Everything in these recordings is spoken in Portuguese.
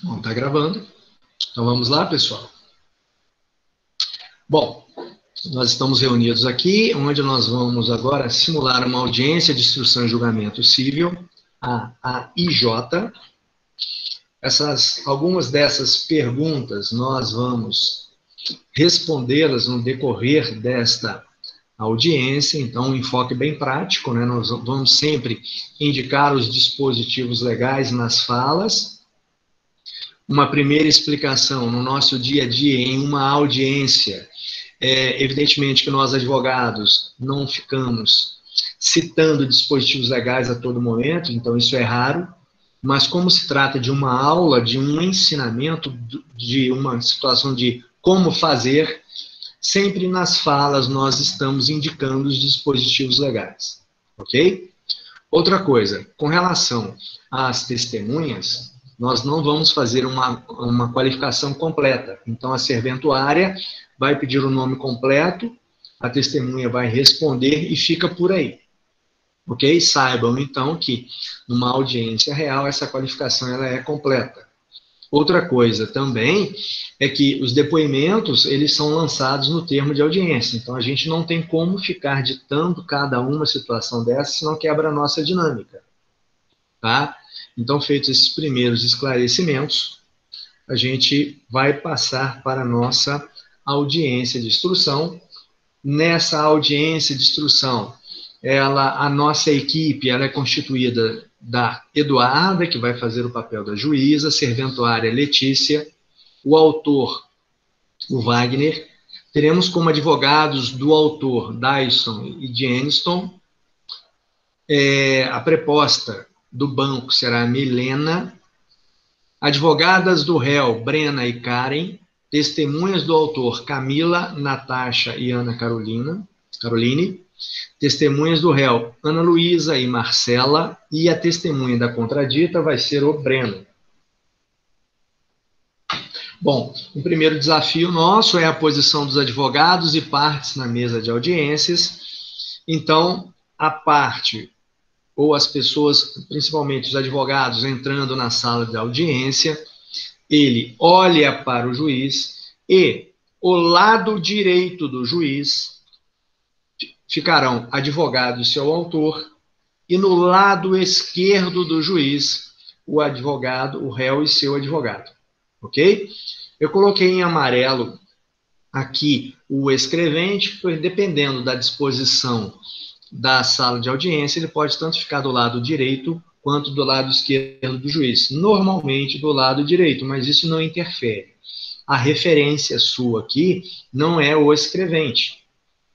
Bom, tá gravando. Então vamos lá, pessoal. Bom, nós estamos reunidos aqui, onde nós vamos agora simular uma audiência de instrução e julgamento civil, a AIJ. Algumas dessas perguntas nós vamos respondê-las no decorrer desta audiência, então um enfoque bem prático, né? Nós vamos sempre indicar os dispositivos legais nas falas. Uma primeira explicação no nosso dia a dia, em uma audiência, evidentemente que nós, advogados, não ficamos citando dispositivos legais a todo momento, então isso é raro, mas como se trata de uma aula, de um ensinamento, de uma situação de como fazer, sempre nas falas nós estamos indicando os dispositivos legais, ok? Outra coisa, com relação às testemunhas, nós não vamos fazer uma qualificação completa. Então, a serventuária vai pedir o nome completo, a testemunha vai responder e fica por aí. Ok? Saibam, então, que numa audiência real, essa qualificação ela é completa. Outra coisa também é que os depoimentos, eles são lançados no termo de audiência. Então, a gente não tem como ficar ditando cada uma situação dessa, senão quebra a nossa dinâmica. Tá? Então, feitos esses primeiros esclarecimentos, a gente vai passar para a nossa audiência de instrução. Nessa audiência de instrução, a nossa equipe ela é constituída da Eduarda, que vai fazer o papel da juíza, a serventuária Letícia, o autor, o Wagner. Teremos como advogados do autor, Dyson e Jeniston. A preposta do banco será Milena. Advogadas do réu, Brena e Karen. Testemunhas do autor, Camila, Natasha e Ana Caroline. Testemunhas do réu, Ana Luísa e Marcela. E a testemunha da contradita vai ser o Breno. Bom, o primeiro desafio nosso é a posição dos advogados e partes na mesa de audiências. Então, a parte, ou as pessoas, principalmente os advogados, entrando na sala de audiência, ele olha para o juiz e o lado direito do juiz ficarão advogado e seu autor, e no lado esquerdo do juiz, o advogado, o réu e seu advogado. Ok? Eu coloquei em amarelo aqui o escrevente, pois dependendo da disposição da sala de audiência, ele pode tanto ficar do lado direito quanto do lado esquerdo do juiz. Normalmente do lado direito, mas isso não interfere. A referência sua aqui não é o escrevente,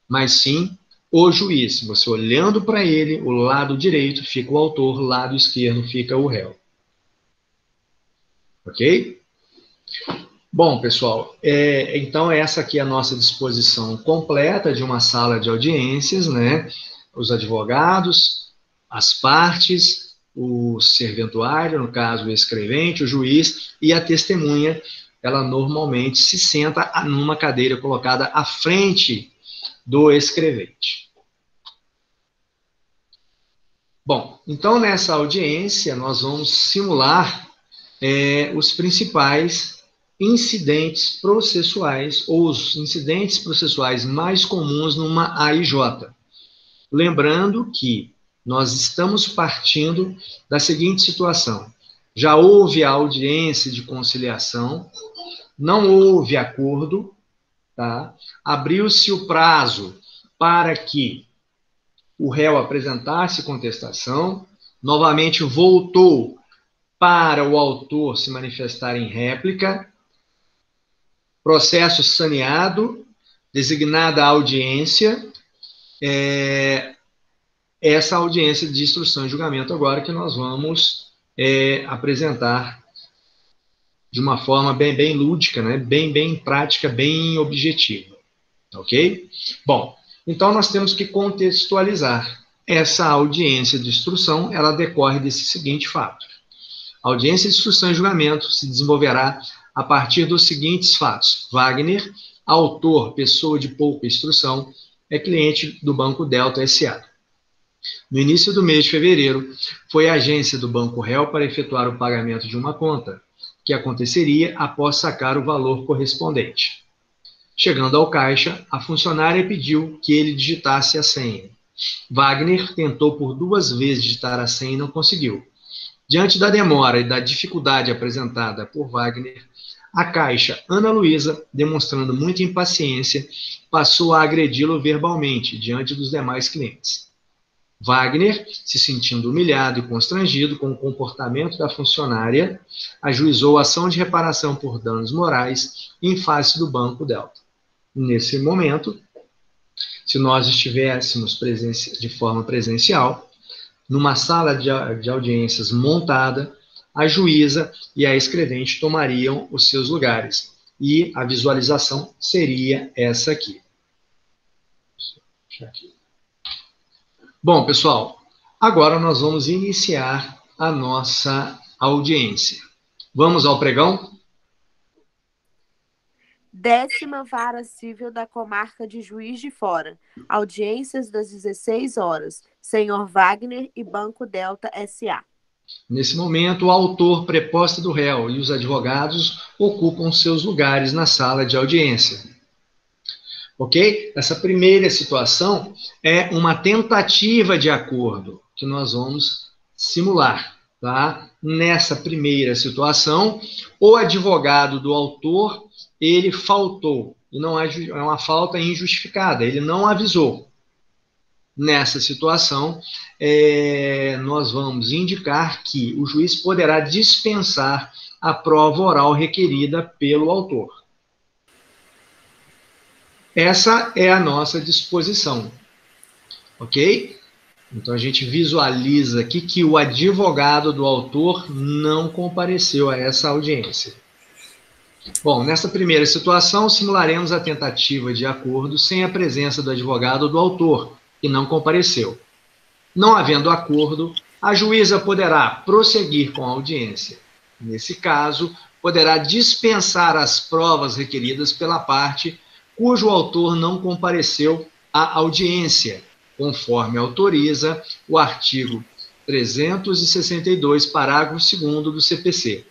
mas sim o juiz. Você olhando para ele, o lado direito fica o autor, o lado esquerdo fica o réu. Ok? Bom, pessoal, então essa aqui é a nossa disposição completa de uma sala de audiências, né? Os advogados, as partes, o serventuário, no caso o escrevente, o juiz e a testemunha, ela normalmente se senta numa cadeira colocada à frente do escrevente. Bom, então nessa audiência nós vamos simular os principais incidentes processuais, ou os incidentes processuais mais comuns numa AIJ. Lembrando que nós estamos partindo da seguinte situação: já houve a audiência de conciliação, não houve acordo, tá? Abriu-se o prazo para que o réu apresentasse contestação, novamente voltou para o autor se manifestar em réplica, processo saneado, designada a audiência, essa audiência de instrução e julgamento agora que nós vamos apresentar de uma forma bem lúdica, né? bem prática, bem objetiva. Ok? Bom, então nós temos que contextualizar. Essa audiência de instrução, ela decorre desse seguinte fato. A audiência de instrução e julgamento se desenvolverá a partir dos seguintes fatos. Wagner, autor, pessoa de pouca instrução, é cliente do Banco Delta S.A. No início do mês de fevereiro, foi à agência do Banco Réu para efetuar o pagamento de uma conta. que aconteceria após sacar o valor correspondente. Chegando ao caixa, a funcionária pediu que ele digitasse a senha. Wagner tentou por 2 vezes digitar a senha e não conseguiu. Diante da demora e da dificuldade apresentada por Wagner, a caixa Ana Luísa, demonstrando muita impaciência, passou a agredi-lo verbalmente diante dos demais clientes. Wagner, se sentindo humilhado e constrangido com o comportamento da funcionária, ajuizou ação de reparação por danos morais em face do Banco Delta. Nesse momento, se nós estivéssemos de forma presencial, numa sala de audiências montada, a juíza e a escrevente tomariam os seus lugares. E a visualização seria essa aqui. Bom, pessoal, agora nós vamos iniciar a nossa audiência. Vamos ao pregão? 10ª Vara Civil da Comarca de Juiz de Fora. Audiências das 16 horas. Senhor Wagner e Banco Delta S.A. Nesse momento, o autor preposta do réu e os advogados ocupam seus lugares na sala de audiência. Ok? Essa primeira situação é uma tentativa de acordo que nós vamos simular. Tá? Nessa primeira situação, o advogado do autor, ele faltou, e não é uma falta injustificada, ele não avisou. Nessa situação, nós vamos indicar que o juiz poderá dispensar a prova oral requerida pelo autor. Essa é a nossa disposição, ok? Então, a gente visualiza aqui que o advogado do autor não compareceu a essa audiência. Bom, nessa primeira situação, simularemos a tentativa de acordo sem a presença do advogado do autor, que não compareceu. Não havendo acordo, a juíza poderá prosseguir com a audiência. Nesse caso, poderá dispensar as provas requeridas pela parte cujo autor não compareceu à audiência, conforme autoriza o artigo 362, parágrafo 2º do CPC.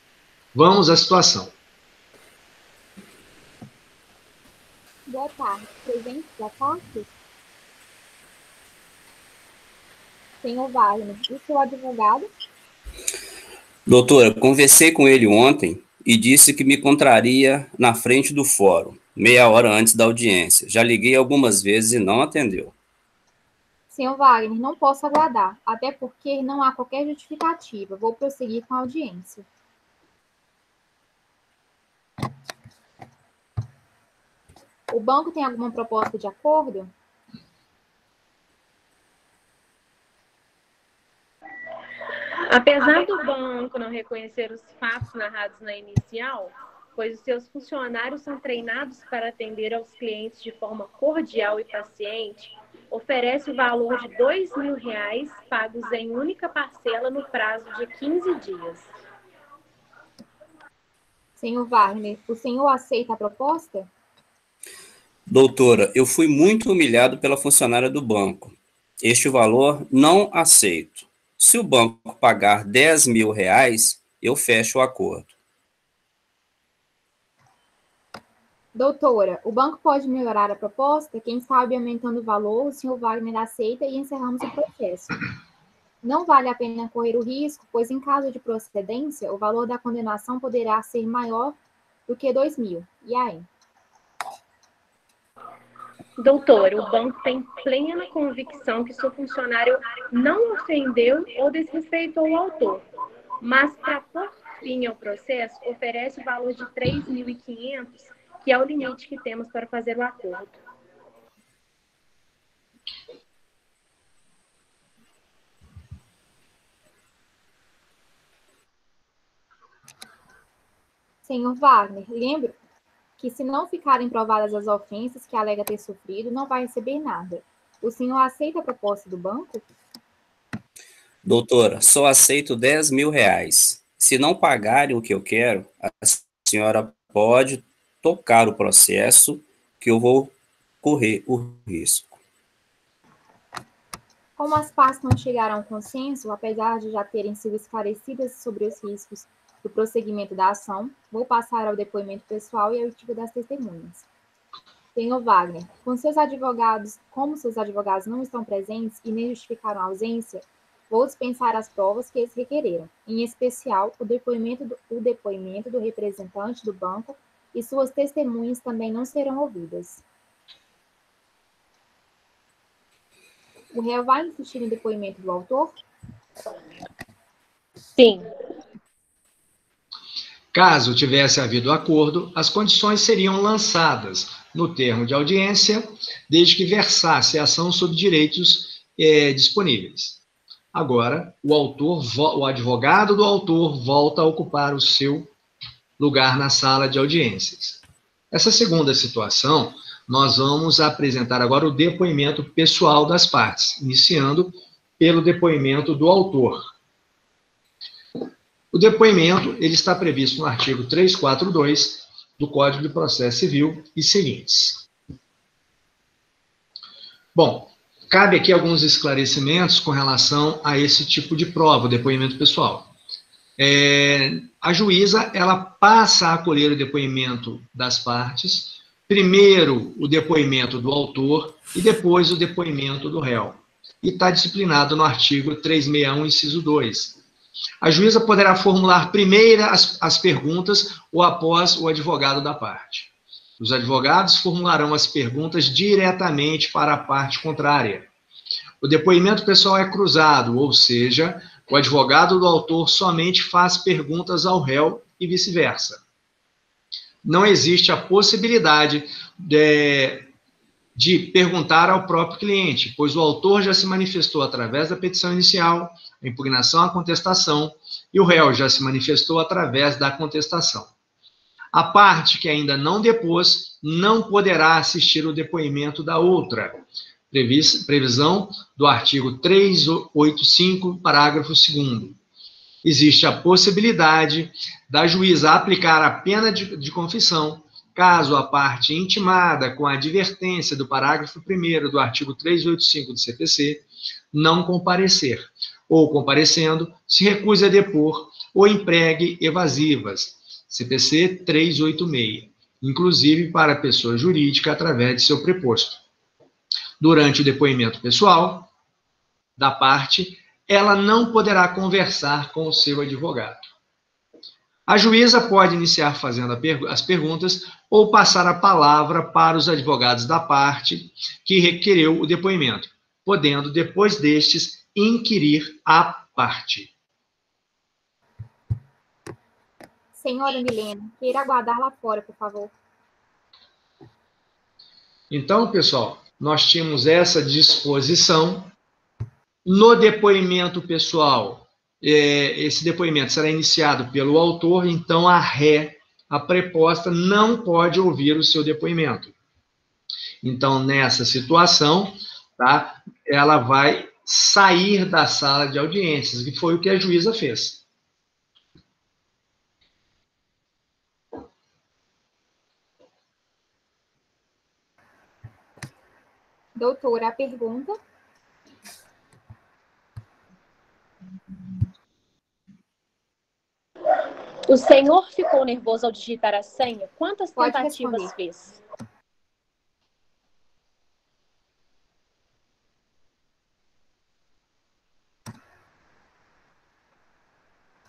Vamos à situação. Boa tarde. Presente da parte? Senhor Wagner, e o seu advogado? Doutora, conversei com ele ontem e disse que me encontraria na frente do fórum, meia hora antes da audiência. Já liguei algumas vezes e não atendeu. Senhor Wagner, não posso aguardar, até porque não há qualquer justificativa. Vou prosseguir com a audiência. O banco tem alguma proposta de acordo? Apesar do banco não reconhecer os fatos narrados na inicial, pois os seus funcionários são treinados para atender aos clientes de forma cordial e paciente, oferece o valor de R$ 2.000 pagos em única parcela no prazo de 15 dias. Senhor Wagner, o senhor aceita a proposta? Doutora, eu fui muito humilhado pela funcionária do banco. Este valor não aceito. Se o banco pagar R$ 10.000, eu fecho o acordo. Doutora, o banco pode melhorar a proposta? Quem sabe aumentando o valor, o senhor Wagner aceita e encerramos o processo. Não vale a pena correr o risco, pois em caso de procedência, o valor da condenação poderá ser maior do que 2.000. E aí? Doutor, o banco tem plena convicção que seu funcionário não ofendeu ou desrespeitou o autor, mas para pôr fim ao processo, oferece o valor de R$ 3.500, que é o limite que temos para fazer o acordo. Senhor Wagner, lembro que se não ficarem provadas as ofensas que alega ter sofrido, não vai receber nada. O senhor aceita a proposta do banco? Doutora, só aceito R$ 10.000. Se não pagarem o que eu quero, a senhora pode tocar o processo que eu vou correr o risco. Como as partes não chegaram a um consenso, apesar de já terem sido esclarecidas sobre os riscos do prosseguimento da ação, vou passar ao depoimento pessoal e ao artigo das testemunhas. Senhor Wagner, como seus advogados não estão presentes e nem justificaram a ausência, vou dispensar as provas que eles requereram, em especial o depoimento do representante do banco, e suas testemunhas também não serão ouvidas. O réu vai insistir no depoimento do autor? Sim. Caso tivesse havido acordo, as condições seriam lançadas no termo de audiência, desde que versasse a ação sobre direitos disponíveis. Agora, o advogado do autor volta a ocupar o seu lugar na sala de audiências. Essa segunda situação, nós vamos apresentar agora o depoimento pessoal das partes, iniciando pelo depoimento do autor. O depoimento, ele está previsto no artigo 342 do Código de Processo Civil e seguintes. Bom, cabe aqui alguns esclarecimentos com relação a esse tipo de prova, o depoimento pessoal. A juíza, ela passa a acolher o depoimento das partes, primeiro o depoimento do autor e depois o depoimento do réu. E está disciplinado no artigo 361, inciso 2. A juíza poderá formular primeiro as perguntas ou após o advogado da parte. Os advogados formularão as perguntas diretamente para a parte contrária. O depoimento pessoal é cruzado, ou seja, o advogado do autor somente faz perguntas ao réu e vice-versa. Não existe a possibilidade de perguntar ao próprio cliente, pois o autor já se manifestou através da petição inicial, a impugnação à contestação, e o réu já se manifestou através da contestação. A parte que ainda não depôs não poderá assistir o depoimento da outra. Previsão do artigo 385, parágrafo 2º. Existe a possibilidade da juíza aplicar a pena de confissão, caso a parte intimada com a advertência do parágrafo 1º do artigo 385 do CPC não comparecer, ou comparecendo, se recuse a depor ou empregue evasivas, CPC 386, inclusive para a pessoa jurídica através de seu preposto. Durante o depoimento pessoal da parte, ela não poderá conversar com o seu advogado. A juíza pode iniciar fazendo as perguntas ou passar a palavra para os advogados da parte que requereu o depoimento, podendo, depois destes, inquirir a parte. Senhora Milena, queira aguardar lá fora, por favor. Então, pessoal, nós tínhamos essa disposição. No depoimento pessoal, esse depoimento será iniciado pelo autor, então a ré, a preposta, não pode ouvir o seu depoimento. Então, nessa situação, tá, ela vai sair da sala de audiências, que foi o que a juíza fez. Doutora, a pergunta. O senhor ficou nervoso ao digitar a senha? Quantas Pode tentativas responder. fez?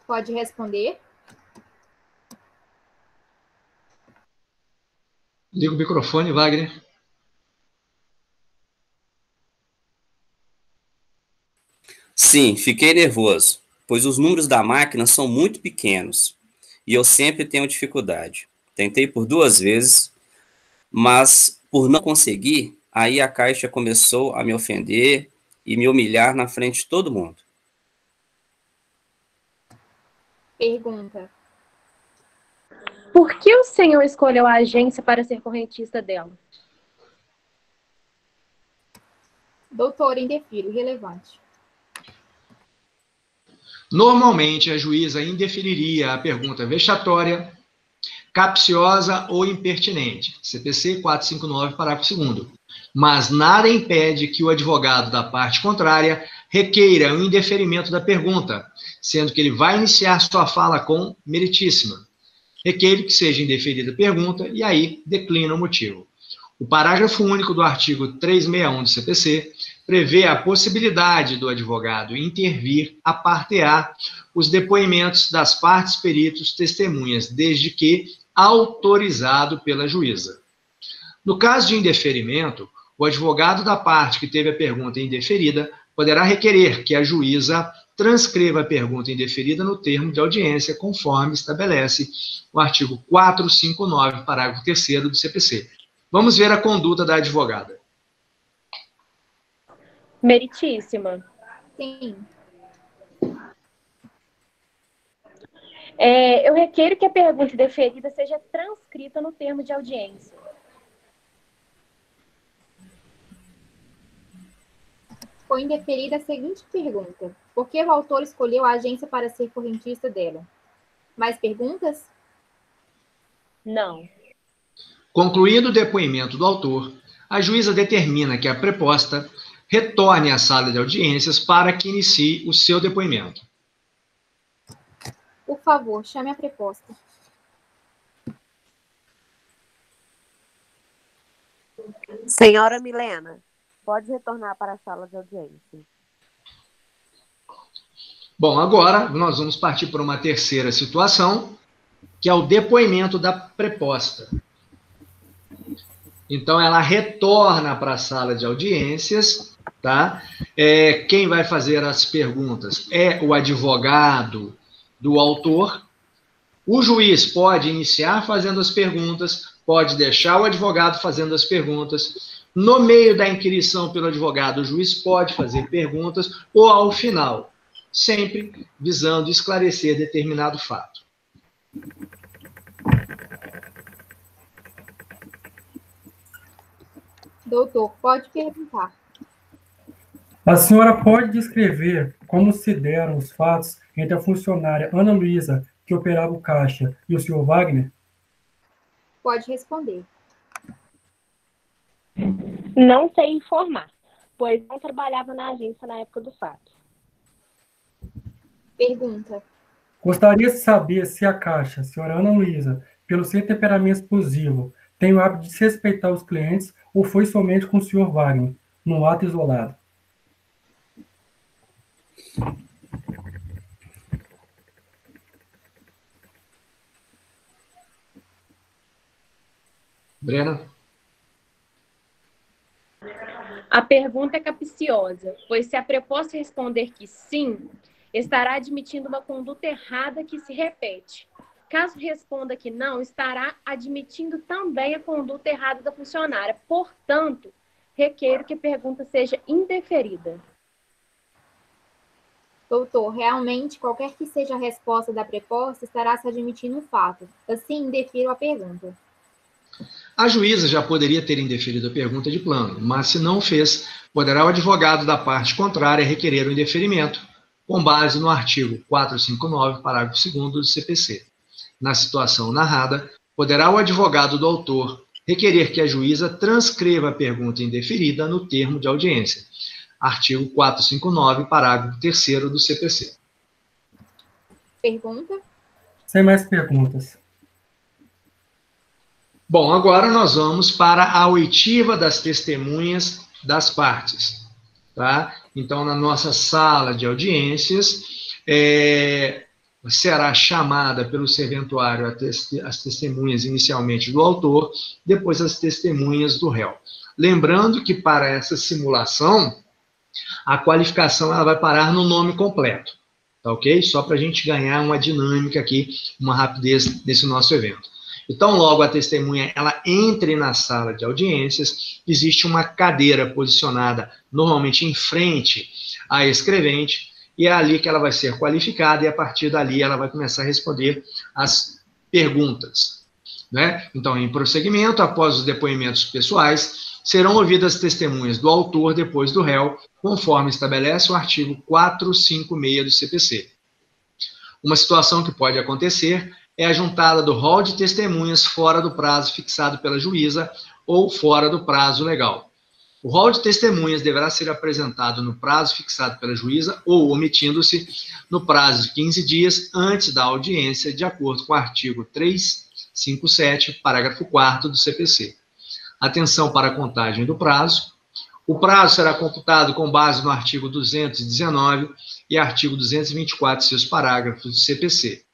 Pode responder. Liga o microfone, Wagner. Sim, fiquei nervoso, pois os números da máquina são muito pequenos e eu sempre tenho dificuldade. Tentei por 2 vezes, mas por não conseguir, aí a Caixa começou a me ofender e me humilhar na frente de todo mundo. Pergunta. Por que o senhor escolheu a agência para ser correntista dela? Doutora, indefiro, relevante. Normalmente, a juíza indeferiria a pergunta vexatória, capciosa ou impertinente, CPC 459, parágrafo 2º. Mas nada impede que o advogado da parte contrária requeira o indeferimento da pergunta, sendo que ele vai iniciar sua fala com meritíssima. Requeiro que seja indeferida a pergunta e aí declina o motivo. O parágrafo único do artigo 361 do CPC prevê a possibilidade do advogado intervir a partear os depoimentos das partes, peritos, testemunhas, desde que autorizado pela juíza. No caso de indeferimento, o advogado da parte que teve a pergunta indeferida poderá requerer que a juíza transcreva a pergunta indeferida no termo de audiência, conforme estabelece o artigo 459, parágrafo 3º do CPC. Vamos ver a conduta da advogada. Meritíssima. Sim. Eu requeiro que a pergunta indeferida seja transcrita no termo de audiência. Foi indeferida a seguinte pergunta: por que o autor escolheu a agência para ser correntista dela? Mais perguntas? Não. Concluído o depoimento do autor, a juíza determina que a preposta retorne à sala de audiências para que inicie o seu depoimento. Por favor, chame a preposta. Senhora Milena, pode retornar para a sala de audiência. Bom, agora nós vamos partir para uma terceira situação, que é o depoimento da preposta. Então, ela retorna para a sala de audiências, tá? Quem vai fazer as perguntas é o advogado do autor. O juiz pode iniciar fazendo as perguntas, pode deixar o advogado fazendo as perguntas. No meio da inquirição pelo advogado, o juiz pode fazer perguntas, ou ao final, sempre visando esclarecer determinado fato. Doutor, pode perguntar. A senhora pode descrever como se deram os fatos entre a funcionária Ana Luísa, que operava o caixa, e o senhor Wagner? Pode responder. Não sei informar, pois não trabalhava na agência na época do fato. Pergunta. Gostaria de saber se a caixa, senhora Ana Luísa, pelo seu temperamento explosivo, tem o hábito de se respeitar os clientes ou foi somente com o senhor Wagner, num ato isolado? Brena? A pergunta é capciosa, pois se a preposta responder que sim, estará admitindo uma conduta errada que se repete. Caso responda que não, estará admitindo também a conduta errada da funcionária. Portanto, requeiro que a pergunta seja indeferida. Doutor, realmente, qualquer que seja a resposta da preposta, estará se admitindo um fato. Assim, indefiro a pergunta. A juíza já poderia ter indeferido a pergunta de plano, mas se não fez, poderá o advogado da parte contrária requerer o indeferimento, com base no artigo 459, parágrafo 2º do CPC. Na situação narrada, poderá o advogado do autor requerer que a juíza transcreva a pergunta indeferida no termo de audiência. Artigo 459, parágrafo 3º do CPC. Pergunta? Sem mais perguntas. Bom, agora nós vamos para a oitiva das testemunhas das partes. Tá? Então, na nossa sala de audiências, será chamada pelo serventuário as testemunhas inicialmente do autor, depois as testemunhas do réu. Lembrando que para essa simulação, a qualificação ela vai parar no nome completo, tá ok? Só para a gente ganhar uma dinâmica aqui, uma rapidez nesse nosso evento. Então, logo a testemunha ela entre na sala de audiências, existe uma cadeira posicionada normalmente em frente à escrevente, e é ali que ela vai ser qualificada, e a partir dali ela vai começar a responder as perguntas. Né? Então, em prosseguimento, após os depoimentos pessoais, serão ouvidas testemunhas do autor depois do réu, conforme estabelece o artigo 456 do CPC. Uma situação que pode acontecer é a juntada do rol de testemunhas fora do prazo fixado pela juíza ou fora do prazo legal. O rol de testemunhas deverá ser apresentado no prazo fixado pela juíza ou omitindo-se no prazo de 15 dias antes da audiência, de acordo com o artigo 357, parágrafo 4º do CPC. Atenção para a contagem do prazo. O prazo será computado com base no artigo 219 e artigo 224, seus parágrafos do CPC.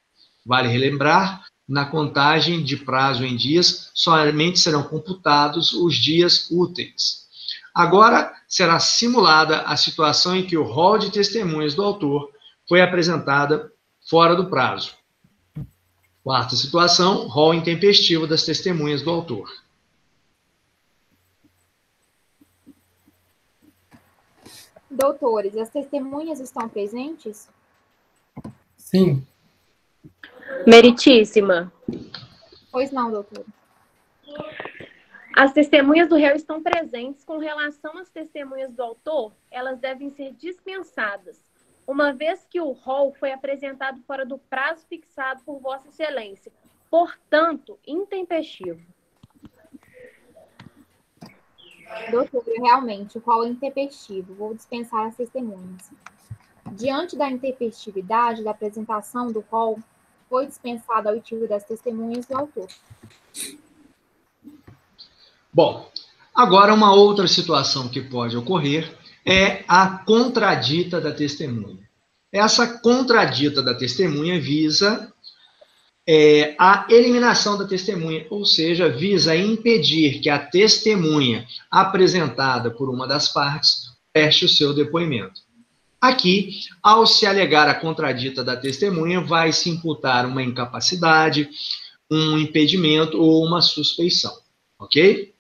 Vale relembrar, na contagem de prazo em dias, somente serão computados os dias úteis. Agora, será simulada a situação em que o rol de testemunhas do autor foi apresentada fora do prazo. Quarta situação, rol intempestivo das testemunhas do autor. Doutores, as testemunhas estão presentes? Sim. Meritíssima. Pois não, doutor. As testemunhas do réu estão presentes. Com relação às testemunhas do autor, elas devem ser dispensadas, uma vez que o rol foi apresentado fora do prazo fixado por Vossa Excelência, portanto, intempestivo. Doutor, realmente, o rol é intempestivo. Vou dispensar as testemunhas. Diante da intempestividade da apresentação do rol, foi dispensado a oitiva das testemunhas do autor. Bom, agora uma outra situação que pode ocorrer é a contradita da testemunha. Essa contradita da testemunha visa a eliminação da testemunha, ou seja, visa impedir que a testemunha apresentada por uma das partes preste o seu depoimento. Aqui, ao se alegar a contradita da testemunha, vai se imputar uma incapacidade, um impedimento ou uma suspeição, ok?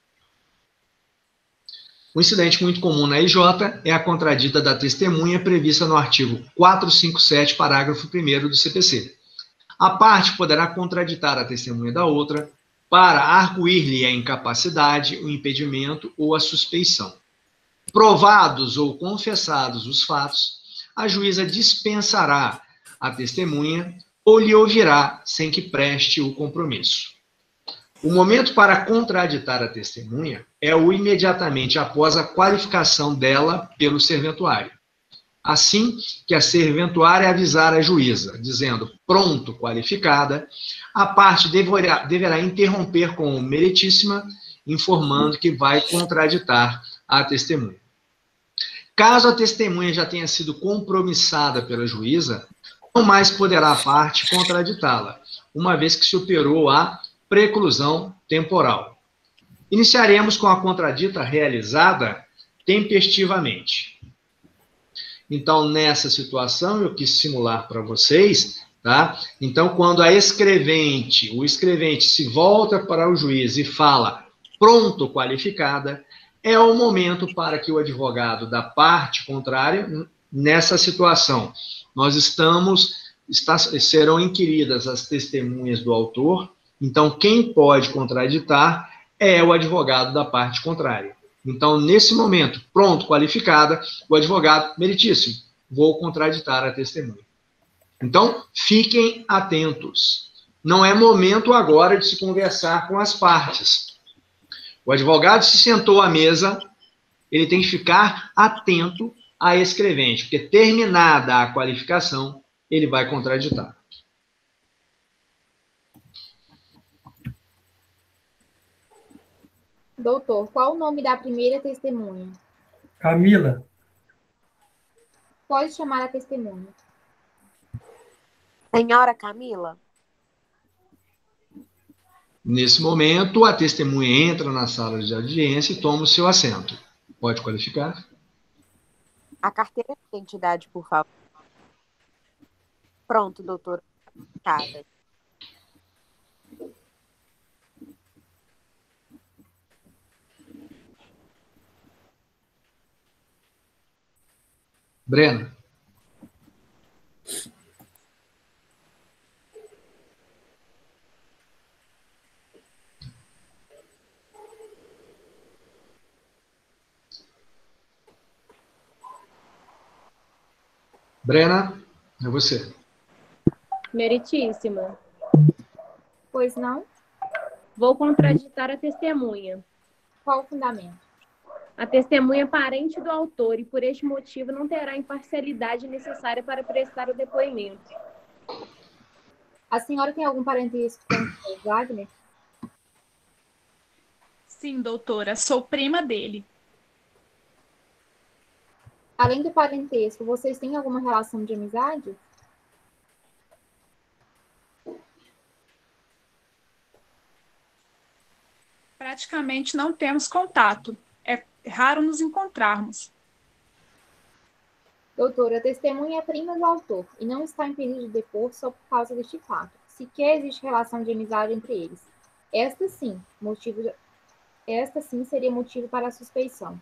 Um incidente muito comum na IJ é a contradita da testemunha prevista no artigo 457, parágrafo 1º do CPC. A parte poderá contraditar a testemunha da outra para arguir-lhe a incapacidade, o impedimento ou a suspeição. Provados ou confessados os fatos, a juíza dispensará a testemunha ou lhe ouvirá sem que preste o compromisso. O momento para contraditar a testemunha é o imediatamente após a qualificação dela pelo serventuário. Assim que a serventuária avisar a juíza, dizendo pronto, qualificada, a parte deverá interromper com o meritíssima, informando que vai contraditar a testemunha. Caso a testemunha já tenha sido compromissada pela juíza, não mais poderá a parte contraditá-la, uma vez que superou a preclusão temporal. Iniciaremos com a contradita realizada tempestivamente. Então, nessa situação, eu quis simular para vocês, tá? Então, quando o escrevente se volta para o juiz e fala pronto, qualificada, é o momento para que o advogado da parte contrária, nessa situação, serão inquiridas as testemunhas do autor. Então, quem pode contraditar é o advogado da parte contrária. Então, nesse momento, pronto, qualificada, o advogado, meritíssimo, vou contraditar a testemunha. Então, fiquem atentos. Não é momento agora de se conversar com as partes. O advogado se sentou à mesa, ele tem que ficar atento à escrevente, porque terminada a qualificação, ele vai contraditar. Doutor, qual o nome da primeira testemunha? Camila. Pode chamar a testemunha. Senhora Camila? Nesse momento, a testemunha entra na sala de audiência e toma o seu assento. Pode qualificar? A carteira de identidade, por favor. Pronto, doutora. Cada. Breno. Brena, é você. Meritíssima. Pois não? Vou contraditar a testemunha. Qual o fundamento? A testemunha é parente do autor e, por este motivo, não terá a imparcialidade necessária para prestar o depoimento. A senhora tem algum parentesco com o Sr. Wagner? Sim, doutora, sou prima dele. Além do parentesco, vocês têm alguma relação de amizade? Praticamente não temos contato. É raro nos encontrarmos. Doutora, a testemunha é prima do autor e não está impedida de depor só por causa deste fato. Sequer existe relação de amizade entre eles. Esta sim seria motivo para a suspeição.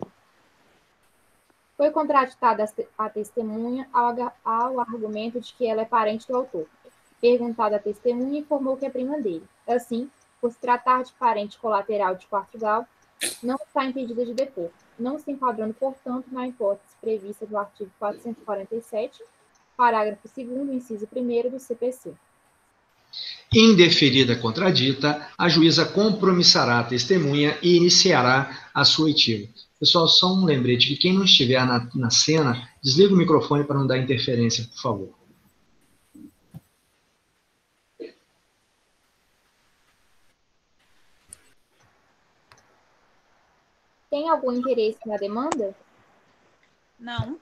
Foi contraditada a testemunha ao argumento de que ela é parente do autor. Perguntada a testemunha, informou que é prima dele. Assim, por se tratar de parente colateral de quarto grau, não está impedida de depor, não se enquadrando, portanto, na hipótese prevista do artigo 447, parágrafo 2º, inciso 1º do CPC. Indeferida a contradita, a juíza compromissará a testemunha e iniciará a sua oitiva. Pessoal, só um lembrete que quem não estiver na cena, desliga o microfone para não dar interferência, por favor. Tem algum interesse na demanda? Não.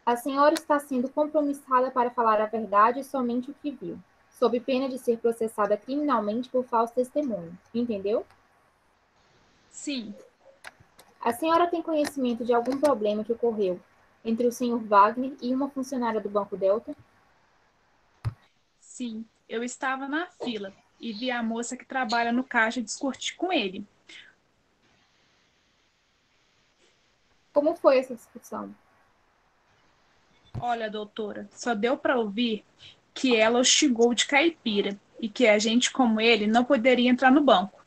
A senhora está sendo compromissada para falar a verdade e somente o que viu, sob pena de ser processada criminalmente por falso testemunho. Entendeu? Sim. A senhora tem conhecimento de algum problema que ocorreu entre o Sr. Wagner e uma funcionária do Banco Delta? Sim. Eu estava na fila e vi a moça que trabalha no caixa discutir com ele. Como foi essa discussão? Olha, doutora, só deu para ouvir que ela o xingou de caipira e que a gente como ele não poderia entrar no banco.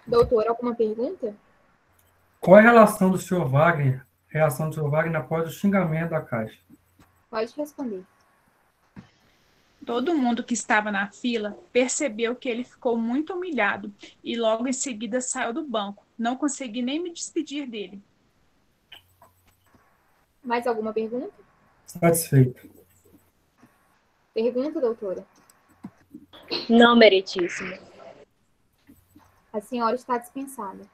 Doutor, alguma pergunta? Qual é a reação do Sr. Wagner após o xingamento da Caixa? Pode responder. Todo mundo que estava na fila percebeu que ele ficou muito humilhado e logo em seguida saiu do banco. Não consegui nem me despedir dele. Mais alguma pergunta? Satisfeito. Pergunta, doutora. Não, meritíssimo. A senhora está dispensada.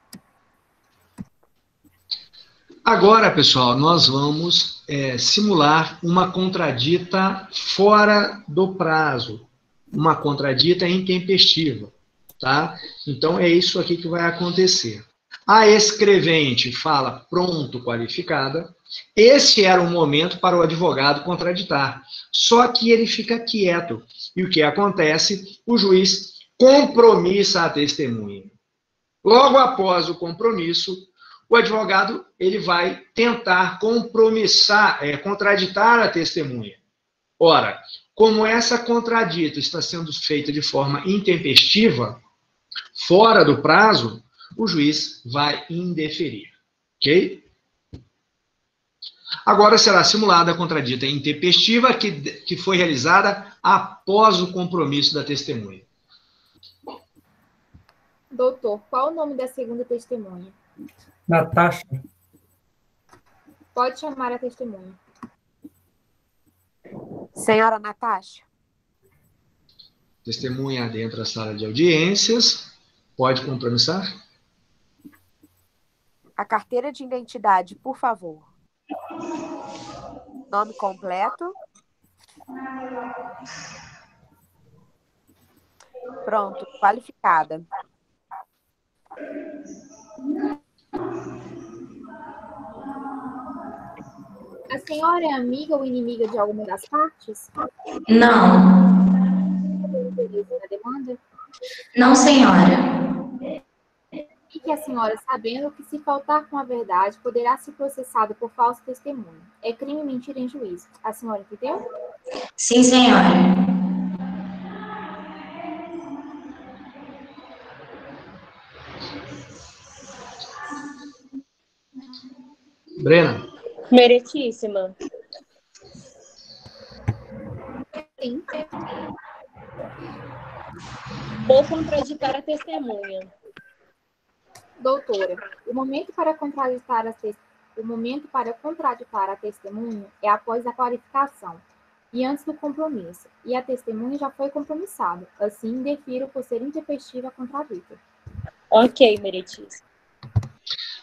Agora, pessoal, nós vamos simular uma contradita fora do prazo, uma contradita intempestiva, tá? Então, é isso aqui que vai acontecer. A escrevente fala pronto, qualificada. Esse era o momento para o advogado contraditar. Só que ele fica quieto. E o que acontece? O juiz compromissa a testemunha. Logo após o compromisso, o advogado ele vai tentar contraditar a testemunha. Ora, como essa contradita está sendo feita de forma intempestiva, fora do prazo, o juiz vai indeferir. Ok? Agora será simulada a contradita intempestiva que foi realizada após o compromisso da testemunha. Doutor, qual o nome da segunda testemunha? Natasha. Pode chamar a testemunha. Senhora Natasha. Testemunha adentra a sala de audiências. Pode compromissar? A carteira de identidade, por favor. Nome completo. Pronto, qualificada. A senhora é amiga ou inimiga de alguma das partes? Não. Tem interesse na demanda? Não, senhora. Fique a senhora sabendo que, se faltar com a verdade, poderá ser processado por falso testemunho. É crime mentir em juízo. A senhora entendeu? Sim, senhora. Brena? Meritíssima. Sim. Vou contraditar a testemunha. Doutora, o momento para contraditar a testemunha é após a clarificação e antes do compromisso, e a testemunha já foi compromissada. Assim, defiro por ser intempestiva a contradita. Ok, meritíssimo.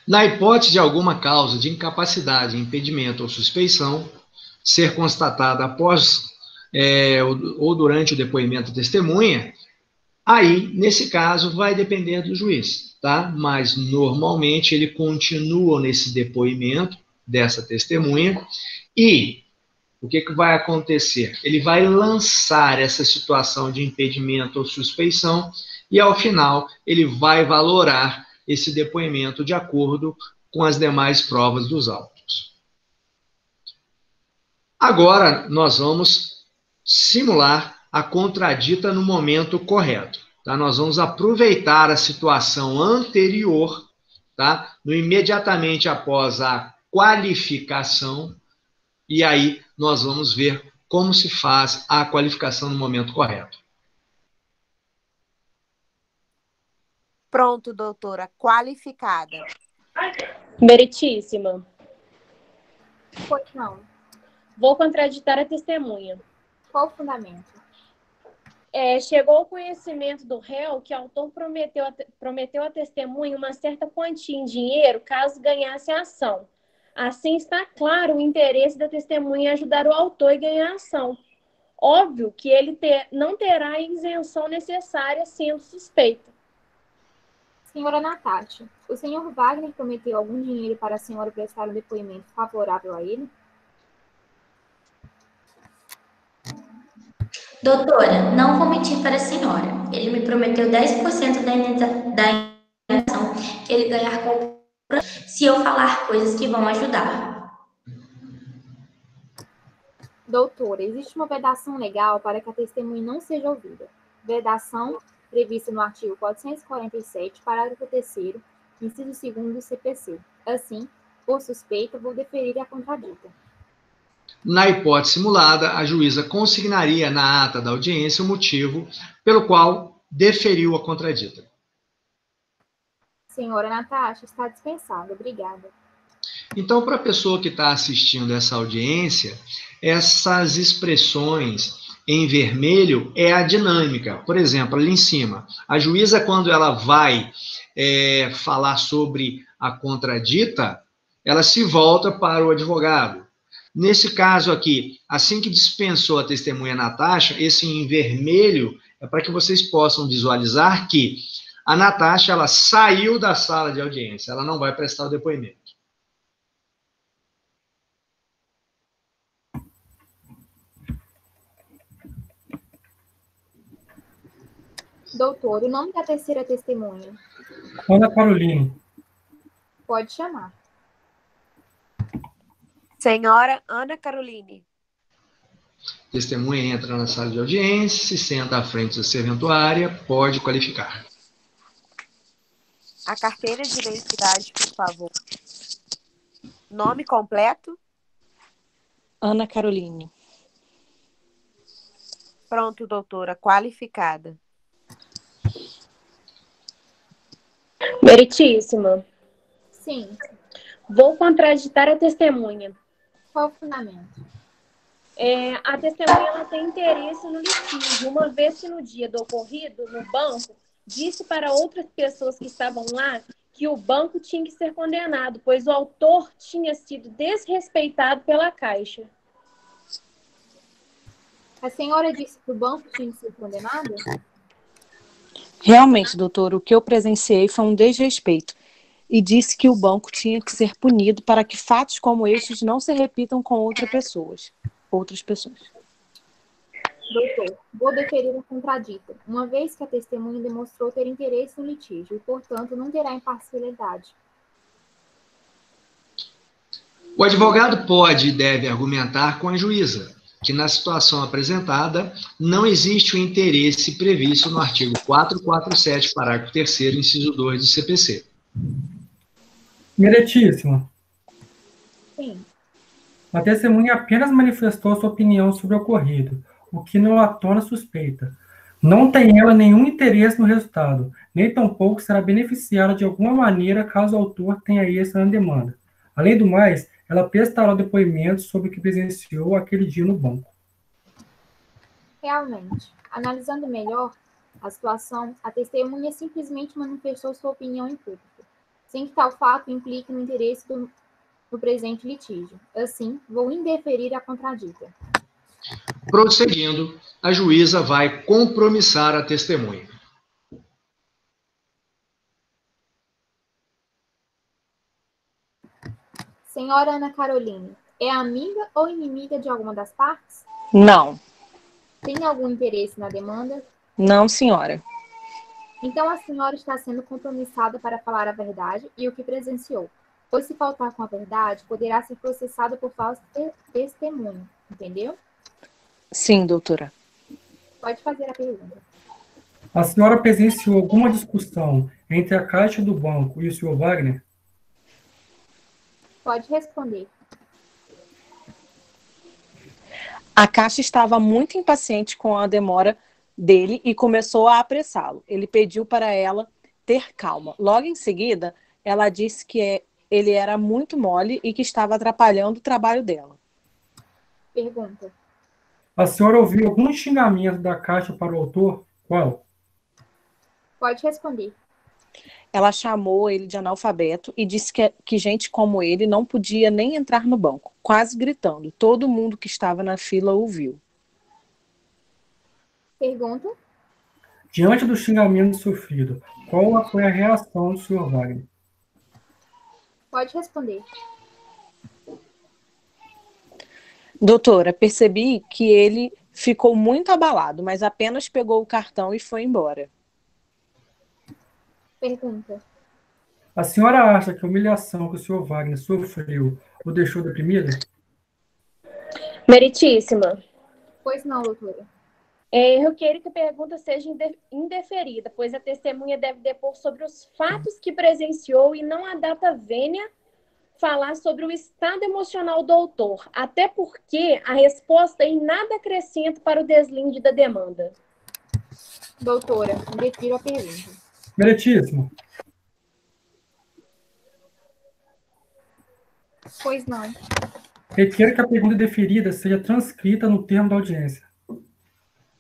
Na hipótese de alguma causa de incapacidade, impedimento ou suspeição ser constatada após ou durante o depoimento da testemunha, aí, nesse caso, vai depender do juiz, tá? Mas, normalmente, ele continua nesse depoimento dessa testemunha e o que vai acontecer? Ele vai lançar essa situação de impedimento ou suspeição e, ao final, ele vai valorar esse depoimento de acordo com as demais provas dos autos. Agora, nós vamos simular a contradita no momento correto. Tá? Nós vamos aproveitar a situação anterior, tá? No imediatamente após a qualificação, e aí nós vamos ver como se faz a qualificação no momento correto. Pronto, doutora. Qualificada. Meritíssima. Pois não. Vou contraditar a testemunha. Qual o fundamento? Chegou ao conhecimento do réu que o autor prometeu à testemunha uma certa quantia em dinheiro caso ganhasse a ação. Assim, está claro o interesse da testemunha em ajudar o autor a ganhar a ação. Óbvio que ele não terá a isenção necessária sendo suspeito. Senhora Natasha, o senhor Wagner prometeu algum dinheiro para a senhora prestar um depoimento favorável a ele? Doutora, não vou mentir para a senhora. Ele me prometeu 10% da indenização que ele ganhar com se eu falar coisas que vão ajudar. Doutora, existe uma vedação legal para que a testemunha não seja ouvida. Vedação prevista no artigo 447, parágrafo 3º, inciso 2º do CPC. Assim, por suspeita, vou deferir a contradita. Na hipótese simulada, a juíza consignaria na ata da audiência o motivo pelo qual deferiu a contradita. Senhora Natasha, está dispensada. Obrigada. Então, para a pessoa que está assistindo essa audiência, essas expressões em vermelho é a dinâmica. Por exemplo, ali em cima, a juíza, quando ela vai falar sobre a contradita, ela se volta para o advogado. Nesse caso aqui, assim que dispensou a testemunha Natasha, esse em vermelho é para que vocês possam visualizar que a Natasha, ela saiu da sala de audiência, ela não vai prestar o depoimento. Doutor, o nome da terceira testemunha? Ana Caroline. Pode chamar. Senhora Ana Caroline. Testemunha entra na sala de audiência, se senta à frente da serventuária, pode qualificar. A carteira de identidade, por favor. Nome completo? Ana Caroline. Pronto, doutora. Qualificada. Meritíssima. Sim. Vou contraditar a testemunha. Qual o fundamento? A testemunha ela tem interesse no litígio, uma vez que no dia do ocorrido, no banco, disse para outras pessoas que estavam lá que o banco tinha que ser condenado, pois o autor tinha sido desrespeitado pela Caixa. A senhora disse que o banco tinha que ser condenado? Realmente, doutor, o que eu presenciei foi um desrespeito e disse que o banco tinha que ser punido para que fatos como estes não se repitam com outras pessoas. Doutor, vou deferir a contradita, uma vez que a testemunha demonstrou ter interesse no litígio e, portanto, não terá imparcialidade. O advogado pode e deve argumentar com a juíza que, na situação apresentada, não existe o interesse previsto no artigo 447, parágrafo 3º, inciso 2 do CPC. Meritíssimo. Sim. A testemunha apenas manifestou sua opinião sobre o ocorrido, o que não a torna suspeita. Não tem ela nenhum interesse no resultado, nem tampouco será beneficiada de alguma maneira caso o autor tenha êxito na demanda. Além do mais, ela prestará depoimentos sobre o que presenciou aquele dia no banco. Realmente, analisando melhor a situação, a testemunha simplesmente manifestou sua opinião em público, sem que tal fato implique no interesse do presente litígio. Assim, vou indeferir a contradita. Prosseguindo, a juíza vai compromissar a testemunha. Senhora Ana Caroline, é amiga ou inimiga de alguma das partes? Não. Tem algum interesse na demanda? Não, senhora. Então a senhora está sendo compromissada para falar a verdade e o que presenciou, pois se faltar com a verdade, poderá ser processada por falso testemunho, entendeu? Sim, doutora. Pode fazer a pergunta. A senhora presenciou alguma discussão entre a Caixa do banco e o Sr. Wagner? Pode responder. A Caixa estava muito impaciente com a demora dele e começou a apressá-lo. Ele pediu para ela ter calma. Logo em seguida, ela disse que ele era muito mole e que estava atrapalhando o trabalho dela. Pergunta. A senhora ouviu algum xingamento da Caixa para o autor? Qual? Pode responder. Ela chamou ele de analfabeto e disse que gente como ele não podia nem entrar no banco, quase gritando. Todo mundo que estava na fila ouviu. Pergunta. Diante do xingamento sofrido, qual foi a reação do Sr. Wagner? Pode responder. Doutora, percebi que ele ficou muito abalado, mas apenas pegou o cartão e foi embora. Pergunta. A senhora acha que a humilhação que o Sr. Wagner sofreu o deixou deprimida? Meritíssima. Pois não, doutora. Eu quero que a pergunta seja indeferida, pois a testemunha deve depor sobre os fatos que presenciou e não a data vênia falar sobre o estado emocional do autor, até porque a resposta em nada acrescenta para o deslinde da demanda. Doutora, indefiro a pergunta. Meritíssimo. Pois não. Requer que a pergunta deferida seja transcrita no termo da audiência.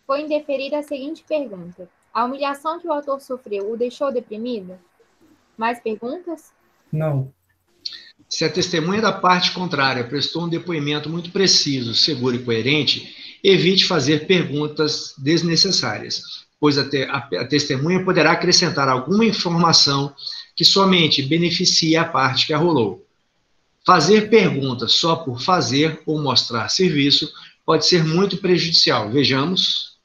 Foi indeferida a seguinte pergunta. A humilhação que o autor sofreu o deixou deprimido? Mais perguntas? Não. Se a testemunha da parte contrária prestou um depoimento muito preciso, seguro e coerente, evite fazer perguntas desnecessárias, pois a testemunha poderá acrescentar alguma informação que somente beneficie a parte que arrolou. Fazer perguntas só por fazer ou mostrar serviço pode ser muito prejudicial. Vejamos.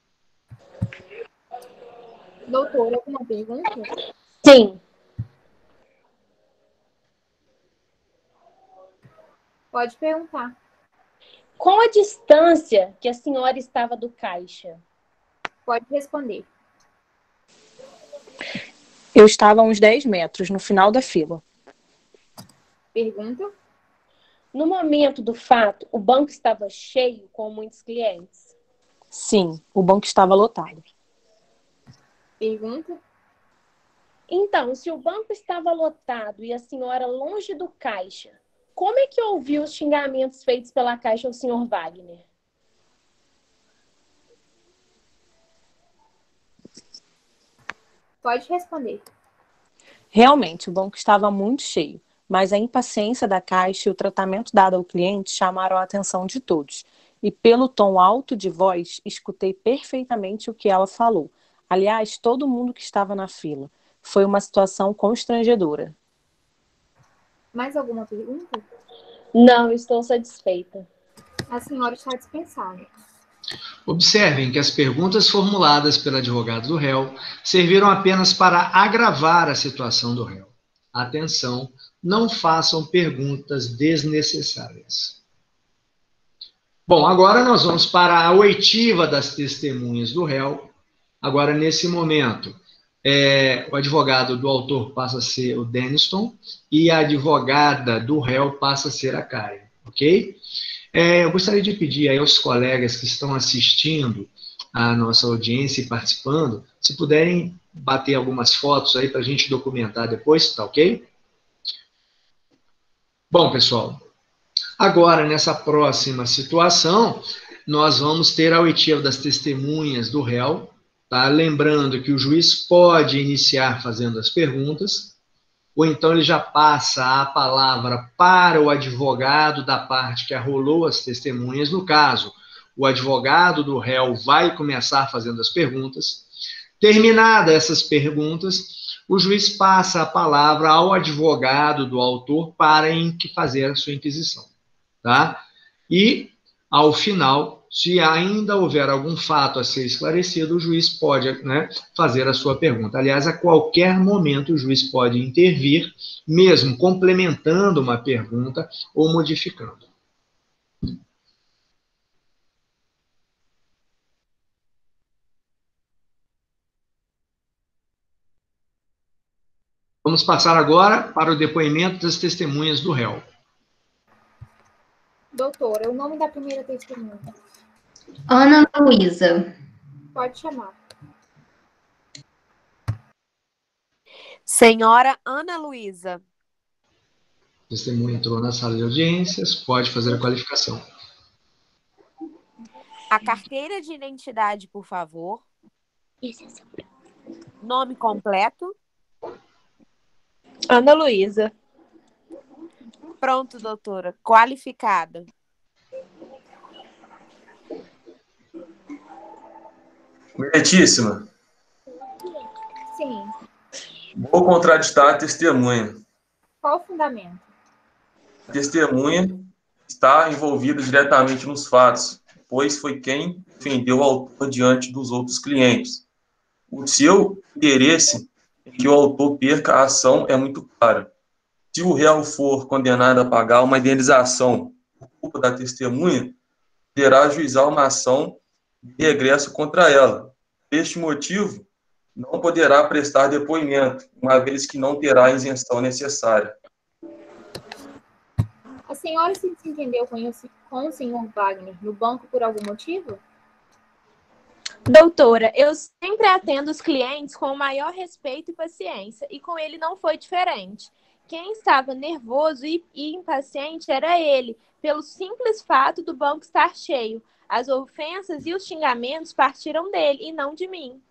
Doutora, alguma pergunta? Sim. Pode perguntar. Qual a distância que a senhora estava do caixa? Pode responder. Eu estava a uns 10 metros, no final da fila. Pergunta. No momento do fato, o banco estava cheio com muitos clientes? Sim, o banco estava lotado. Pergunta. Então, se o banco estava lotado e a senhora longe do caixa, como é que ouviu os xingamentos feitos pela Caixa ao senhor Wagner? Pode responder. Realmente, o banco estava muito cheio, mas a impaciência da Caixa e o tratamento dado ao cliente chamaram a atenção de todos. E pelo tom alto de voz, escutei perfeitamente o que ela falou. Aliás, todo mundo que estava na fila. Foi uma situação constrangedora. Mais alguma pergunta? Não, estou satisfeita. A senhora está dispensada. Observem que as perguntas formuladas pelo advogado do réu serviram apenas para agravar a situação do réu. Atenção, não façam perguntas desnecessárias. Bom, agora nós vamos para a oitiva das testemunhas do réu. Agora, nesse momento, o advogado do autor passa a ser o Deniston e a advogada do réu passa a ser a Karen, ok? Eu gostaria de pedir aí aos colegas que estão assistindo a nossa audiência e participando, se puderem bater algumas fotos aí para a gente documentar depois, tá ok? Bom, pessoal, agora nessa próxima situação, nós vamos ter a oitiva das testemunhas do réu, tá? Lembrando que o juiz pode iniciar fazendo as perguntas, ou então ele já passa a palavra para o advogado da parte que arrolou as testemunhas. No caso, o advogado do réu vai começar fazendo as perguntas. Terminadas essas perguntas, o juiz passa a palavra ao advogado do autor para fazer a sua inquisição, tá? E, ao final, se ainda houver algum fato a ser esclarecido, o juiz pode, né, fazer a sua pergunta. Aliás, a qualquer momento o juiz pode intervir, mesmo complementando uma pergunta ou modificando. Vamos passar agora para o depoimento das testemunhas do réu. Doutora, o nome da primeira testemunha. Ana Luísa. Pode chamar. Senhora Ana Luísa. A testemunha entrou na sala de audiências, pode fazer a qualificação. A carteira de identidade, por favor. Nome completo. Ana Luísa. Pronto, doutora. Qualificada. Meritíssima, Sim. vou contraditar a testemunha. Qual o fundamento? A testemunha está envolvida diretamente nos fatos, pois foi quem defendeu o autor diante dos outros clientes. O seu interesse em que o autor perca a ação é muito claro. Se o réu for condenado a pagar uma indenização por culpa da testemunha, poderá ajuizar uma ação de regresso contra ela. Por este motivo, não poderá prestar depoimento, uma vez que não terá a isenção necessária. A senhora se entendeu com o senhor Wagner no banco por algum motivo? Doutora, eu sempre atendo os clientes com o maior respeito e paciência, e com ele não foi diferente. Quem estava nervoso e impaciente era ele, pelo simples fato do banco estar cheio. As ofensas e os xingamentos partiram dele e não de mim.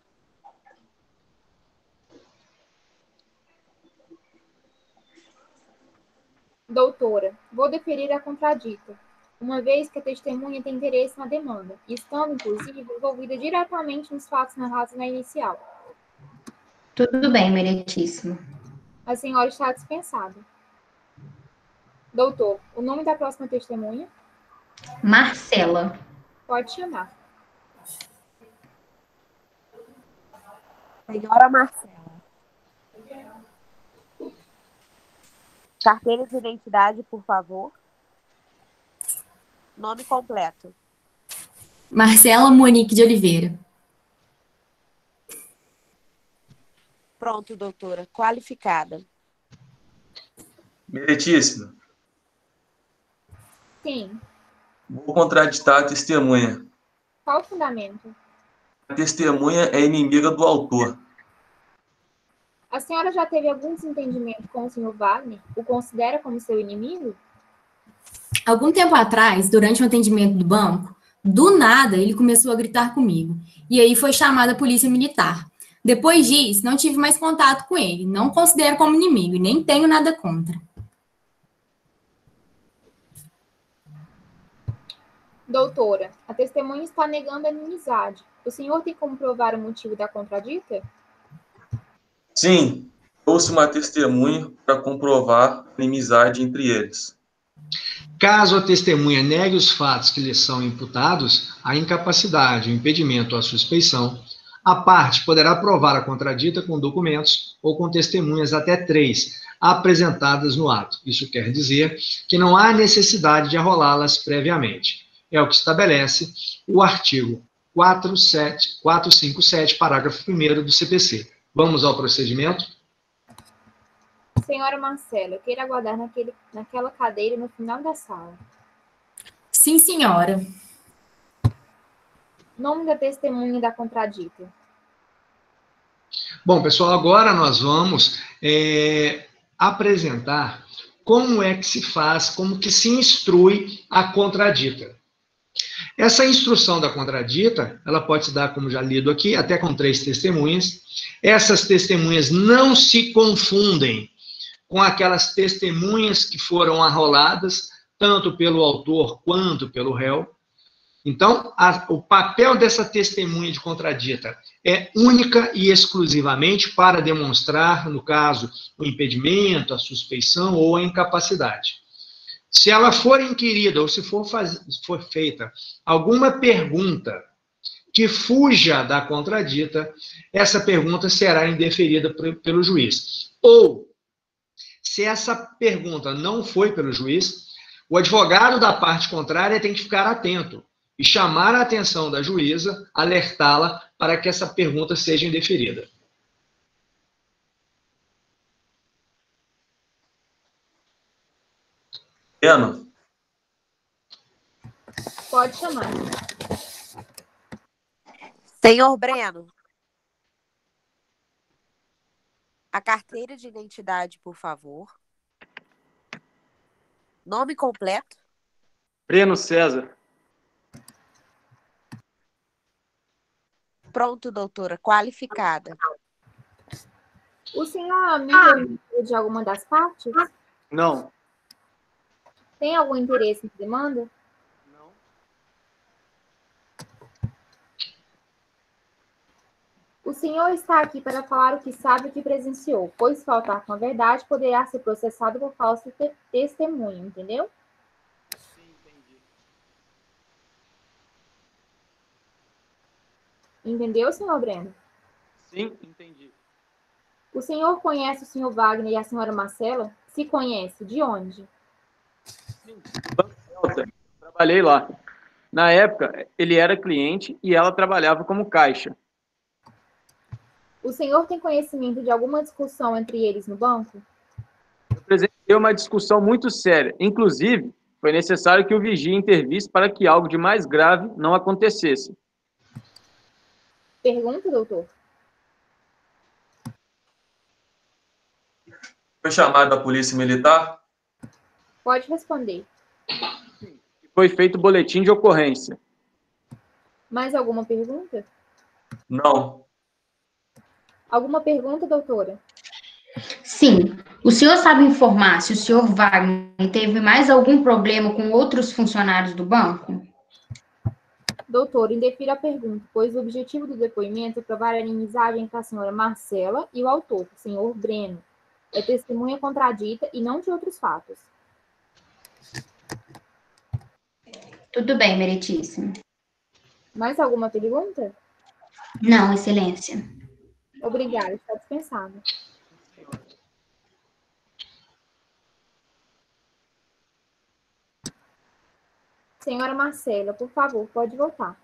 Doutora, vou deferir a contradita, uma vez que a testemunha tem interesse na demanda, e estando, inclusive, envolvida diretamente nos fatos narrados na inicial. Tudo bem, meritíssimo. A senhora está dispensada. Doutor, o nome da próxima testemunha? Marcela. Pode chamar. Senhora Marcela. Carteira de identidade, por favor. Nome completo. Marcela Monique de Oliveira. Pronto, doutora. Qualificada. Meritíssima, Sim. vou contraditar a testemunha. Qual o fundamento? A testemunha é inimiga do autor. A senhora já teve algum desentendimento com o senhor Wagner? O considera como seu inimigo? Algum tempo atrás, durante um atendimento do banco, do nada ele começou a gritar comigo. E aí foi chamada a polícia militar. Depois disso, não tive mais contato com ele. Não considero como inimigo e nem tenho nada contra. Doutora, a testemunha está negando a inimizade. O senhor tem como provar o motivo da contradita? Sim, trouxe uma testemunha para comprovar a inimizade entre eles. Caso a testemunha negue os fatos que lhe são imputados, a incapacidade, o impedimento ou a suspeição, a parte poderá provar a contradita com documentos ou com testemunhas até 3 apresentadas no ato. Isso quer dizer que não há necessidade de arrolá-las previamente. É o que estabelece o artigo 457, parágrafo 1º do CPC. Vamos ao procedimento? Senhora Marcela, eu quero aguardar naquela cadeira no final da sala. Sim, senhora. Nome da testemunha da contradita. Bom, pessoal, agora nós vamos apresentar como é que se faz, como que se instrui a contradita. Essa instrução da contradita, ela pode se dar, como já lido aqui, até com 3 testemunhas. Essas testemunhas não se confundem com aquelas testemunhas que foram arroladas, tanto pelo autor quanto pelo réu. Então, o papel dessa testemunha de contradita é única e exclusivamente para demonstrar, no caso, o impedimento, a suspeição ou a incapacidade. Se ela for inquirida ou se for feita alguma pergunta que fuja da contradita, essa pergunta será indeferida pelo juiz. Ou, se essa pergunta não foi pelo juiz, o advogado da parte contrária tem que ficar atento e chamar a atenção da juíza, alertá-la para que essa pergunta seja indeferida. Breno. Pode chamar. Senhor Breno, a carteira de identidade, por favor. Nome completo. Breno César. Pronto, doutora. Qualificada. O senhor é amigo de alguma das partes? Não. Tem algum interesse em demanda? Não. O senhor está aqui para falar o que sabe e o que presenciou, pois faltar com a verdade poderá ser processado por falso testemunho, entendeu? Sim, entendi. Entendeu, senhor Breno? Sim, entendi. O senhor conhece o senhor Wagner e a senhora Marcela? Se conhece, de onde? Sim, Banco Delta. Trabalhei lá. Na época, ele era cliente e ela trabalhava como caixa. O senhor tem conhecimento de alguma discussão entre eles no banco? Eu presenciei uma discussão muito séria. Inclusive, foi necessário que o vigia intervisse para que algo de mais grave não acontecesse. Pergunta, doutor. Foi chamado da polícia militar? Pode responder. Foi feito boletim de ocorrência. Mais alguma pergunta? Não. Alguma pergunta, doutora? Sim. O senhor sabe informar se o senhor Wagner teve mais algum problema com outros funcionários do banco? Doutor, indefiro a pergunta, pois o objetivo do depoimento é provar a inimizade entre a senhora Marcela e o autor, o senhor Breno. É testemunha contradita e não de outros fatos. Tudo bem, meritíssimo. Mais alguma pergunta? Não, excelência. Obrigada, está dispensado. Senhora Marcela, por favor, pode voltar.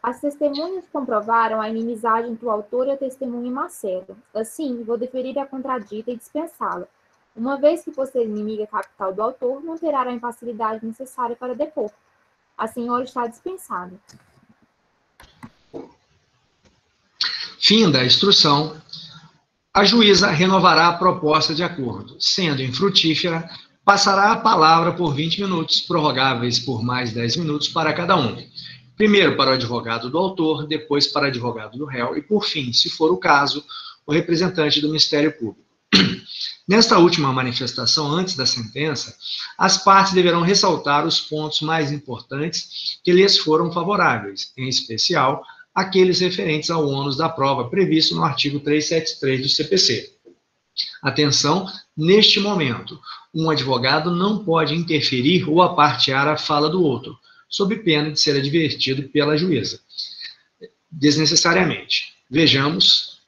As testemunhas comprovaram a inimizade entre o autor e a testemunha Marcela. Assim, vou deferir a contradita e dispensá-la. Uma vez que for ser inimiga capital do autor, não terá a impassibilidade necessária para depor. A senhora está dispensada. Fim da instrução. A juíza renovará a proposta de acordo. Sendo infrutífera, passará a palavra por 20 minutos, prorrogáveis por mais 10 minutos para cada um. Primeiro para o advogado do autor, depois para o advogado do réu e, por fim, se for o caso, o representante do Ministério Público. Nesta última manifestação, antes da sentença, as partes deverão ressaltar os pontos mais importantes que lhes foram favoráveis, em especial aqueles referentes ao ônus da prova previsto no artigo 373 do CPC. Atenção, neste momento, um advogado não pode interferir ou apartear a fala do outro, sob pena de ser advertido pela juíza, desnecessariamente. Vejamos.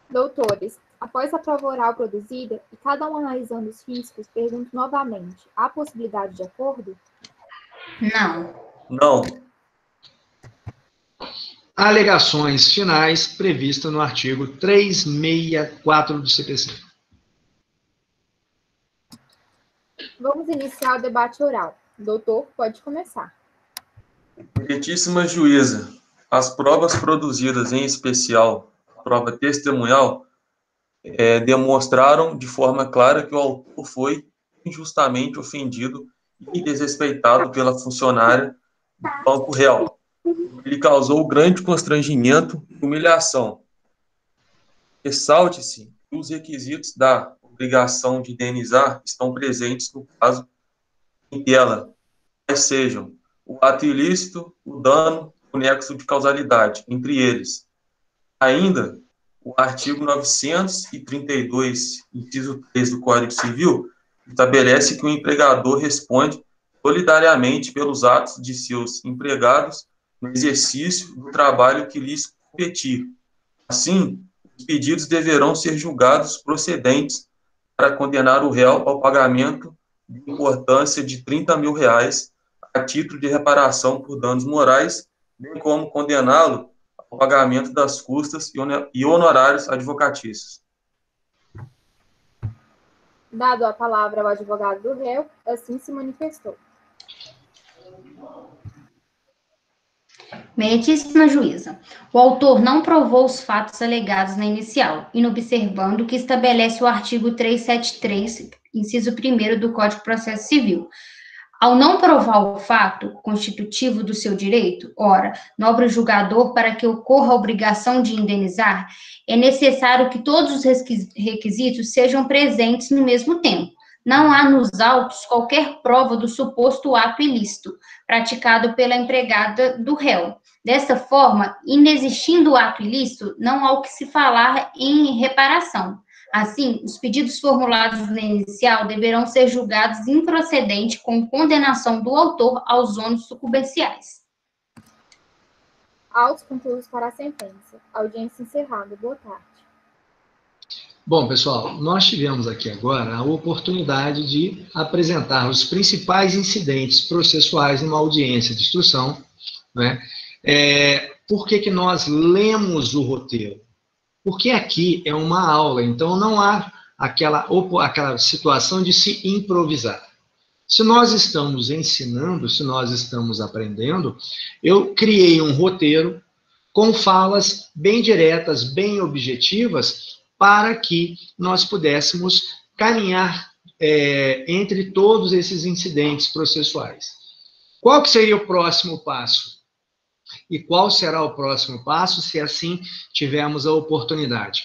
Doutores, após a prova oral produzida e cada um analisando os riscos, pergunto novamente, há possibilidade de acordo? Não. Não. Alegações finais previstas no artigo 364 do CPC. Vamos iniciar o debate oral. Doutor, pode começar. Excelentíssima juíza, as provas produzidas, em especial a prova testemunhal, demonstraram de forma clara que o autor foi injustamente ofendido e desrespeitado pela funcionária do Banco Real. Ele causou grande constrangimento e humilhação. Ressalte-se que os requisitos da obrigação de indenizar estão presentes no caso em tela, quais sejam o ato ilícito, o dano, o nexo de causalidade, entre eles. Ainda, o artigo 932, inciso 3 do Código Civil, estabelece que o empregador responde solidariamente pelos atos de seus empregados no exercício do trabalho que lhes competir. Assim, os pedidos deverão ser julgados procedentes para condenar o réu ao pagamento de importância de R$30 mil a título de reparação por danos morais, bem como condená-lo ao pagamento das custas e honorários advocatícios. Dado a palavra ao advogado do réu, assim se manifestou. Meritíssima juíza, o autor não provou os fatos alegados na inicial, inobservando o que estabelece o artigo 373, inciso 1º do Código de Processo Civil. Ao não provar o fato constitutivo do seu direito, ora, nobre julgador, para que ocorra a obrigação de indenizar, é necessário que todos os requisitos sejam presentes no mesmo tempo. Não há nos autos qualquer prova do suposto ato ilícito praticado pela empregada do réu. Dessa forma, inexistindo o ato ilícito, não há o que se falar em reparação. Assim, os pedidos formulados na inicial deverão ser julgados improcedente com condenação do autor aos ônus sucumbenciais. Autos concluídos para a sentença. Audiência encerrada. Boa tarde. Bom, pessoal, nós tivemos aqui agora a oportunidade de apresentar os principais incidentes processuais numa audiência de instrução, né? Por que nós lemos o roteiro? Porque aqui é uma aula, então não há aquela situação de se improvisar. Se nós estamos ensinando, se nós estamos aprendendo, eu criei um roteiro com falas bem diretas, bem objetivas, para que nós pudéssemos caminhar entre todos esses incidentes processuais. Qual que seria o próximo passo? E qual será o próximo passo, se assim tivermos a oportunidade?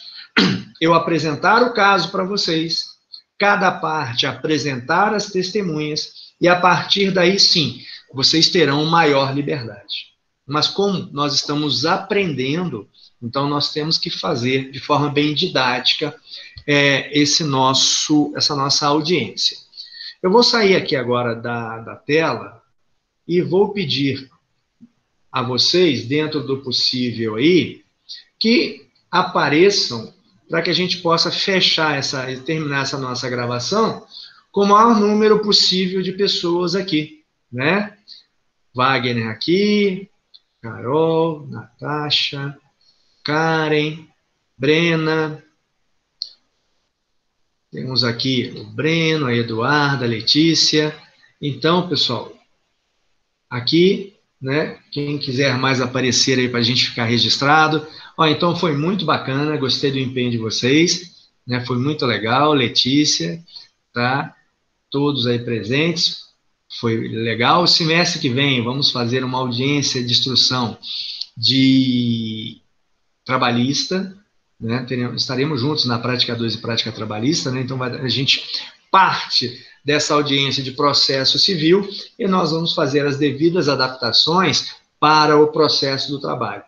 Eu apresentar o caso para vocês, cada parte apresentar as testemunhas, e a partir daí, sim, vocês terão maior liberdade. Mas como nós estamos aprendendo, então nós temos que fazer de forma bem didática essa nossa audiência. Eu vou sair aqui agora da tela e vou pedir a vocês, dentro do possível aí, que apareçam para que a gente possa terminar essa nossa gravação com o maior número possível de pessoas aqui, né? Wagner aqui, Carol, Natasha, Karen, Brena, temos aqui o Breno, a Eduarda, a Letícia. Então, pessoal, aqui, né, quem quiser mais aparecer aí para a gente ficar registrado. Então foi muito bacana, gostei do empenho de vocês, né, foi muito legal, Letícia, tá? Todos aí presentes, foi legal. O semestre que vem vamos fazer uma audiência de instrução de trabalhista, né? Estaremos juntos na prática 2 e prática trabalhista, né? Então a gente parte dessa audiência de processo civil e nós vamos fazer as devidas adaptações para o processo do trabalho.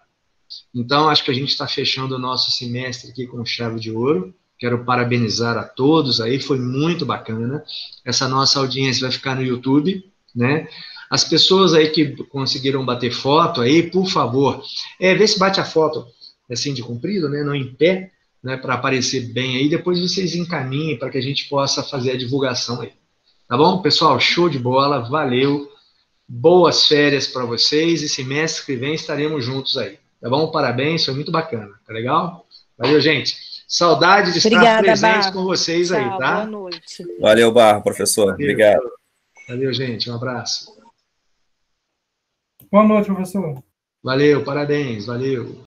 Então, acho que a gente está fechando o nosso semestre aqui com chave de ouro. Quero parabenizar a todos aí, foi muito bacana. Essa nossa audiência vai ficar no YouTube, né? As pessoas aí que conseguiram bater foto aí, por favor, vê se bate a foto assim de comprido, né? Não em pé, né? Para aparecer bem aí. Depois vocês encaminhem para que a gente possa fazer a divulgação aí. Tá bom? Pessoal, show de bola, valeu. Boas férias para vocês e semestre que vem estaremos juntos aí. Tá bom? Parabéns, foi muito bacana. Tá legal? Valeu, gente. Saudade de estar presente com vocês. Tchau, aí, tá? Boa noite. Valeu, Barra, professor. Valeu. Obrigado. Valeu, gente. Um abraço. Boa noite, professor. Valeu, parabéns, valeu.